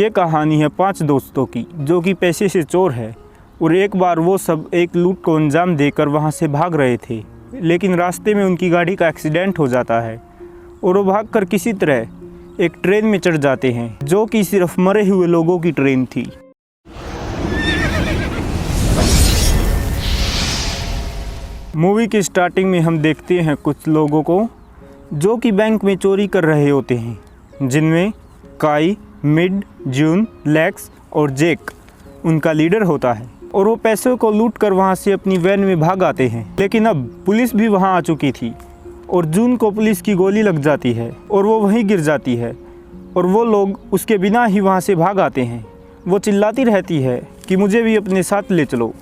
ये कहानी है 5 दोस्तों की जो कि पैसे से चोर है और एक बार वो सब एक लूट को अंजाम देकर वहाँ से भाग रहे थे, लेकिन रास्ते में उनकी गाड़ी का एक्सीडेंट हो जाता है और वो भागकर किसी तरह एक ट्रेन में चढ़ जाते हैं जो कि सिर्फ मरे हुए लोगों की ट्रेन थी। मूवी की स्टार्टिंग में हम देखते हैं कुछ लोगों को जो कि बैंक में चोरी कर रहे होते हैं, जिनमें काई, मिड, जून, लेक्स और जैक उनका लीडर होता है और वो पैसों को लूट कर वहाँ से अपनी वैन में भाग आते हैं। लेकिन अब पुलिस भी वहाँ आ चुकी थी और जून को पुलिस की गोली लग जाती है और वो वहीं गिर जाती है और वो लोग उसके बिना ही वहाँ से भाग आते हैं। वो चिल्लाती रहती है कि मुझे भी अपने साथ ले चलो,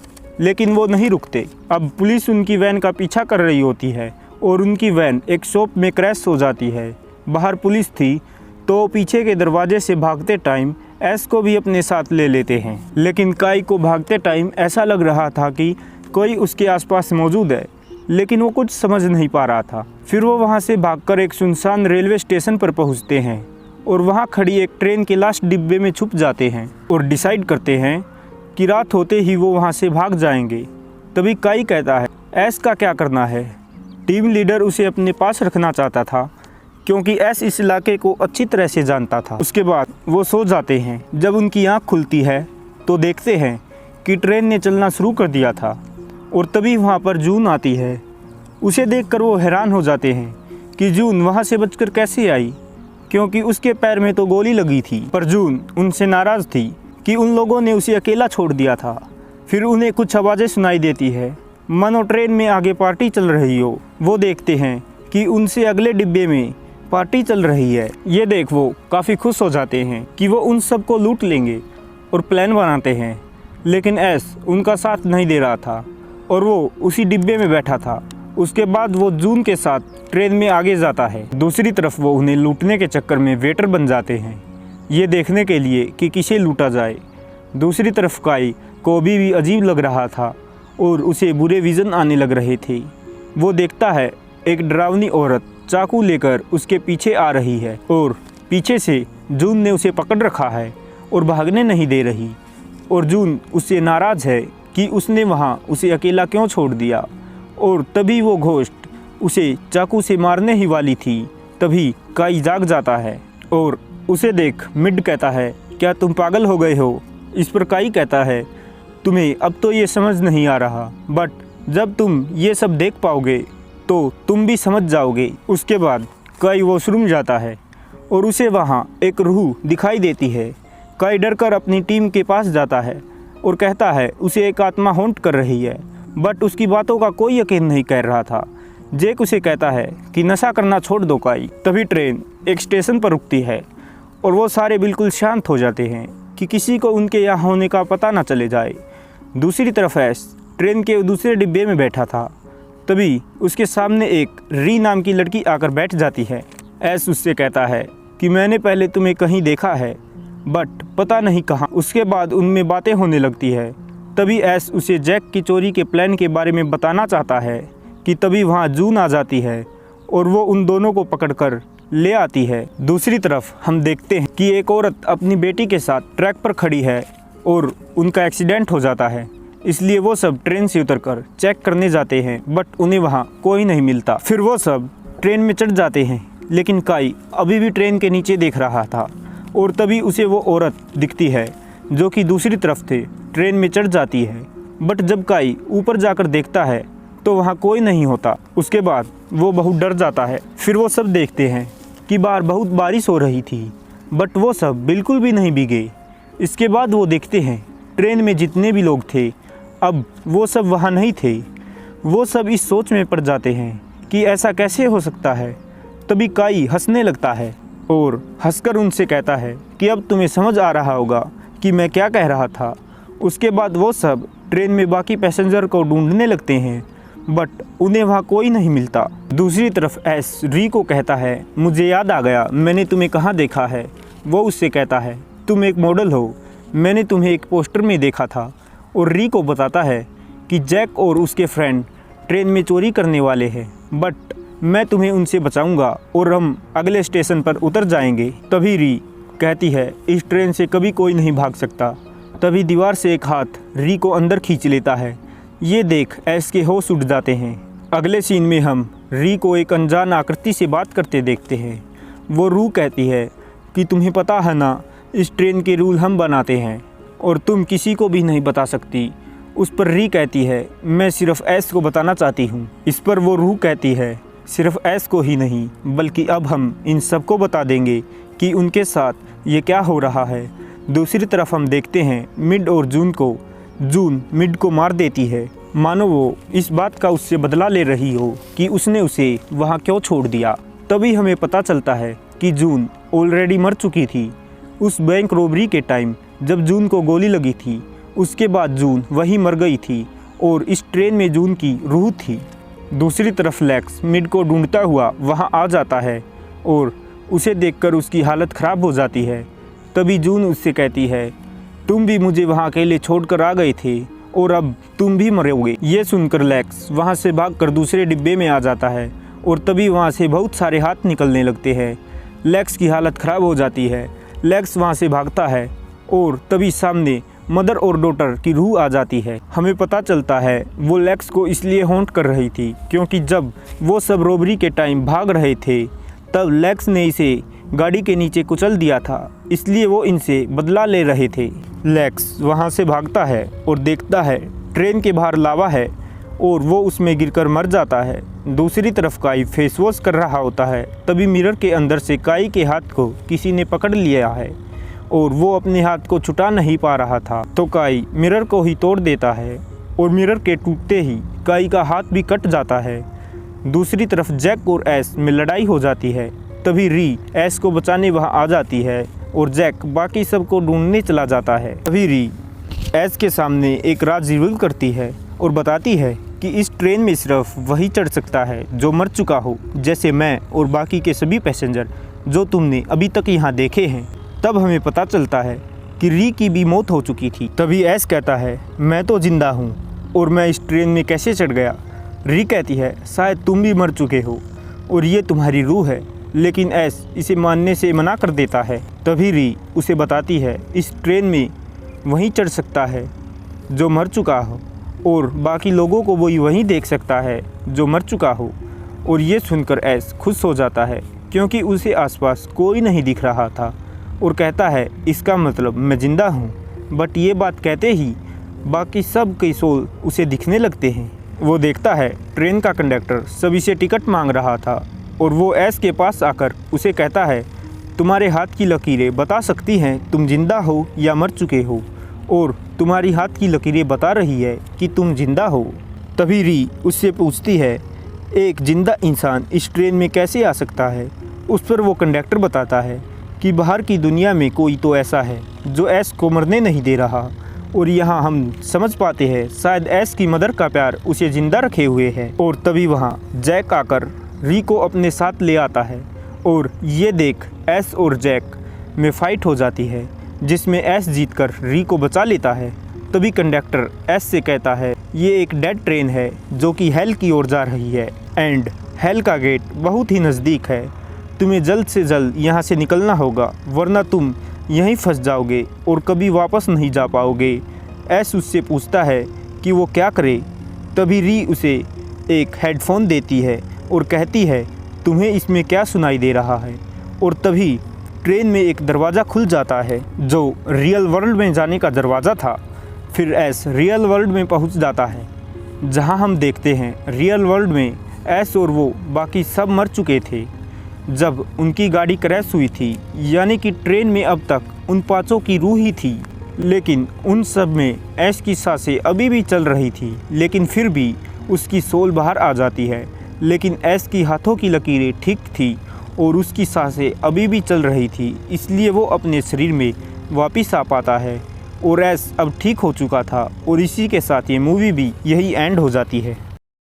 लेकिन वो नहीं रुकते। अब पुलिस उनकी वैन का पीछा कर रही होती है और उनकी वैन एक शॉप में क्रैश हो जाती है। बाहर पुलिस थी तो पीछे के दरवाजे से भागते टाइम एस को भी अपने साथ ले लेते हैं, लेकिन काई को भागते टाइम ऐसा लग रहा था कि कोई उसके आसपास मौजूद है, लेकिन वो कुछ समझ नहीं पा रहा था। फिर वो वहाँ से भागकर एक सुनसान रेलवे स्टेशन पर पहुँचते हैं और वहाँ खड़ी एक ट्रेन के लास्ट डिब्बे में छुप जाते हैं और डिसाइड करते हैं कि रात होते ही वो वहाँ से भाग जाएंगे। तभी काई कहता है एस का क्या करना है। टीम लीडर उसे अपने पास रखना चाहता था क्योंकि एस इस इलाके को अच्छी तरह से जानता था। उसके बाद वो सो जाते हैं। जब उनकी आँख खुलती है तो देखते हैं कि ट्रेन ने चलना शुरू कर दिया था और तभी वहाँ पर जून आती है। उसे देखकर वो हैरान हो जाते हैं कि जून वहाँ से बचकर कैसे आई, क्योंकि उसके पैर में तो गोली लगी थी। पर जून उनसे नाराज़ थी कि उन लोगों ने उसे अकेला छोड़ दिया था। फिर उन्हें कुछ आवाज़ें सुनाई देती है, मानो ट्रेन में आगे पार्टी चल रही हो। वो देखते हैं कि उनसे अगले डिब्बे में पार्टी चल रही है। ये देख वो काफ़ी खुश हो जाते हैं कि वो उन सबको लूट लेंगे और प्लान बनाते हैं, लेकिन एस उनका साथ नहीं दे रहा था और वो उसी डिब्बे में बैठा था। उसके बाद वो जून के साथ ट्रेन में आगे जाता है। दूसरी तरफ वो उन्हें लूटने के चक्कर में वेटर बन जाते हैं, ये देखने के लिए कि किसे लूटा जाए। दूसरी तरफ काई को भी अजीब लग रहा था और उसे बुरे विज़न आने लग रहे थे। वो देखता है एक डरावनी औरत चाकू लेकर उसके पीछे आ रही है और पीछे से जून ने उसे पकड़ रखा है और भागने नहीं दे रही और जून उससे नाराज़ है कि उसने वहाँ उसे अकेला क्यों छोड़ दिया। और तभी वो घोस्ट उसे चाकू से मारने ही वाली थी। तभी काई जाग जाता है और उसे देख मिड कहता है क्या तुम पागल हो गए हो। इस पर काई कहता है तुम्हें अब तो ये समझ नहीं आ रहा, बट जब तुम ये सब देख पाओगे तो तुम भी समझ जाओगे। उसके बाद काई वॉशरूम जाता है और उसे वहाँ एक रूह दिखाई देती है। काई डरकर अपनी टीम के पास जाता है और कहता है उसे एक आत्मा हॉन्ट कर रही है, बट उसकी बातों का कोई यकीन नहीं कर रहा था। जैक उसे कहता है कि नशा करना छोड़ दो काई। तभी ट्रेन एक स्टेशन पर रुकती है और वो सारे बिल्कुल शांत हो जाते हैं कि किसी को उनके यहाँ होने का पता ना चले जाए। दूसरी तरफ एस ट्रेन के दूसरे डिब्बे में बैठा था। तभी उसके सामने एक री नाम की लड़की आकर बैठ जाती है। एस उससे कहता है कि मैंने पहले तुम्हें कहीं देखा है, बट पता नहीं कहाँ। उसके बाद उनमें बातें होने लगती है। तभी एस उसे जैक की चोरी के प्लान के बारे में बताना चाहता है कि तभी वहाँ जून आ जाती है और वो उन दोनों को पकड़कर ले आती है। दूसरी तरफ हम देखते हैं कि एक औरत अपनी बेटी के साथ ट्रैक पर खड़ी है और उनका एक्सीडेंट हो जाता है, इसलिए वो सब ट्रेन से उतरकर चेक करने जाते हैं, बट उन्हें वहाँ कोई नहीं मिलता। फिर वो सब ट्रेन में चढ़ जाते हैं, लेकिन काई अभी भी ट्रेन के नीचे देख रहा था और तभी उसे वो औरत दिखती है जो कि दूसरी तरफ थे। ट्रेन में चढ़ जाती है, बट जब काई ऊपर जाकर देखता है तो वहाँ कोई नहीं होता। उसके बाद वो बहुत डर जाता है। फिर वो सब देखते हैं कि बाहर बहुत बारिश हो रही थी, बट वो सब बिल्कुल भी नहीं भीगे। इसके बाद वो देखते हैं ट्रेन में जितने भी लोग थे अब वो सब वहाँ नहीं थे। वो सब इस सोच में पड़ जाते हैं कि ऐसा कैसे हो सकता है। तभी काई हंसने लगता है और हंसकर उनसे कहता है कि अब तुम्हें समझ आ रहा होगा कि मैं क्या कह रहा था। उसके बाद वो सब ट्रेन में बाकी पैसेंजर को ढूंढने लगते हैं, बट उन्हें वहाँ कोई नहीं मिलता। दूसरी तरफ एस री को कहता है मुझे याद आ गया, मैंने तुम्हें कहाँ देखा है। वो उससे कहता है तुम एक मॉडल हो, मैंने तुम्हें एक पोस्टर में देखा था। और री को बताता है कि जैक और उसके फ्रेंड ट्रेन में चोरी करने वाले हैं, बट मैं तुम्हें उनसे बचाऊंगा और हम अगले स्टेशन पर उतर जाएंगे। तभी री कहती है इस ट्रेन से कभी कोई नहीं भाग सकता। तभी दीवार से एक हाथ री को अंदर खींच लेता है। ये देख एस के होश उड़ जाते हैं। अगले सीन में हम री को एक अनजान आकृति से बात करते देखते हैं। वो रू कहती है कि तुम्हें पता है ना, इस ट्रेन के रूल हम बनाते हैं और तुम किसी को भी नहीं बता सकती। उस पर री कहती है मैं सिर्फ एस को बताना चाहती हूँ। इस पर वो रू कहती है सिर्फ एस को ही नहीं बल्कि अब हम इन सबको बता देंगे कि उनके साथ ये क्या हो रहा है। दूसरी तरफ हम देखते हैं मिड और जून मिड को मार देती है, मानो वो इस बात का उससे बदला ले रही हो कि उसने उसे वहाँ क्यों छोड़ दिया। तभी हमें पता चलता है कि जून ऑलरेडी मर चुकी थी। उस बैंक रॉबरी के टाइम जब जून को गोली लगी थी, उसके बाद जून वहीं मर गई थी और इस ट्रेन में जून की रूह थी। दूसरी तरफ लेक्स मिड को ढूंढता हुआ वहाँ आ जाता है और उसे देखकर उसकी हालत ख़राब हो जाती है। तभी जून उससे कहती है तुम भी मुझे वहाँ अकेले छोड़कर आ गए थे और अब तुम भी मरोगे। ये सुनकर लेक्स वहाँ से भागकर दूसरे डिब्बे में आ जाता है और तभी वहाँ से बहुत सारे हाथ निकलने लगते हैं। लेक्स की हालत ख़राब हो जाती है। लेक्स वहाँ से भागता है और तभी सामने मदर और डॉटर की रूह आ जाती है। हमें पता चलता है वो लेक्स को इसलिए हॉन्ट कर रही थी क्योंकि जब वो सब रॉबरी के टाइम भाग रहे थे तब लेक्स ने इसे गाड़ी के नीचे कुचल दिया था, इसलिए वो इनसे बदला ले रहे थे। लेक्स वहाँ से भागता है और देखता है ट्रेन के बाहर लावा है और वो उसमें गिरकर मर जाता है। दूसरी तरफ काई फेस वॉश कर रहा होता है। तभी मिरर के अंदर से काई के हाथ को किसी ने पकड़ लिया है और वो अपने हाथ को छुटा नहीं पा रहा था, तो काई मिरर को ही तोड़ देता है और मिरर के टूटते ही काई का हाथ भी कट जाता है। दूसरी तरफ जैक और एस में लड़ाई हो जाती है। तभी री एस को बचाने वहाँ आ जाती है और जैक बाकी सबको ढूंढने चला जाता है। तभी री एस के सामने एक राज रिवील करती है और बताती है कि इस ट्रेन में सिर्फ वही चढ़ सकता है जो मर चुका हो, जैसे मैं और बाकी के सभी पैसेंजर जो तुमने अभी तक यहाँ देखे हैं। तब हमें पता चलता है कि री की भी मौत हो चुकी थी। तभी एस कहता है मैं तो जिंदा हूँ और मैं इस ट्रेन में कैसे चढ़ गया। री कहती है शायद तुम भी मर चुके हो और ये तुम्हारी रूह है, लेकिन एस इसे मानने से मना कर देता है। तभी री उसे बताती है इस ट्रेन में वहीं चढ़ सकता है जो मर चुका हो और बाकी लोगों को वही वहीं देख सकता है जो मर चुका हो। और ये सुनकर एस खुश हो जाता है क्योंकि उसे आसपास कोई नहीं दिख रहा था और कहता है इसका मतलब मैं ज़िंदा हूँ। बट ये बात कहते ही बाकी सब के सोल उसे दिखने लगते हैं। वो देखता है ट्रेन का कंडक्टर सभी से टिकट मांग रहा था और वो एस के पास आकर उसे कहता है तुम्हारे हाथ की लकीरें बता सकती हैं तुम जिंदा हो या मर चुके हो, और तुम्हारी हाथ की लकीरें बता रही है कि तुम जिंदा हो। तभी री उससे पूछती है एक जिंदा इंसान इस ट्रेन में कैसे आ सकता है। उस पर वो कंडक्टर बताता है कि बाहर की दुनिया में कोई तो ऐसा है जो एस को मरने नहीं दे रहा, और यहाँ हम समझ पाते हैं शायद एस की मदर का प्यार उसे ज़िंदा रखे हुए है। और तभी वहाँ जैक आकर री को अपने साथ ले आता है और ये देख एस और जैक में फ़ाइट हो जाती है जिसमें एस जीतकर री को बचा लेता है। तभी कंडक्टर एस से कहता है ये एक डेड ट्रेन है जो कि हेल की ओर जा रही है एंड हेल का गेट बहुत ही नज़दीक है। तुम्हें जल्द से जल्द यहाँ से निकलना होगा वरना तुम यहीं फंस जाओगे और कभी वापस नहीं जा पाओगे। एस उससे पूछता है कि वो क्या करे। तभी री उसे एक हेडफोन देती है और कहती है तुम्हें इसमें क्या सुनाई दे रहा है। और तभी ट्रेन में एक दरवाज़ा खुल जाता है जो रियल वर्ल्ड में जाने का दरवाज़ा था। फिर एस रियल वर्ल्ड में पहुंच जाता है जहां हम देखते हैं रियल वर्ल्ड में एस और वो बाकी सब मर चुके थे जब उनकी गाड़ी क्रैश हुई थी, यानी कि ट्रेन में अब तक उन पाँचों की रूह ही थी। लेकिन उन सब में एस की सांसें अभी भी चल रही थी, लेकिन फिर भी उसकी सोल बाहर आ जाती है। लेकिन एस की हाथों की लकीरें ठीक थी और उसकी सांसें अभी भी चल रही थी, इसलिए वो अपने शरीर में वापस आ पाता है और एस अब ठीक हो चुका था। और इसी के साथ ये मूवी भी यही एंड हो जाती है।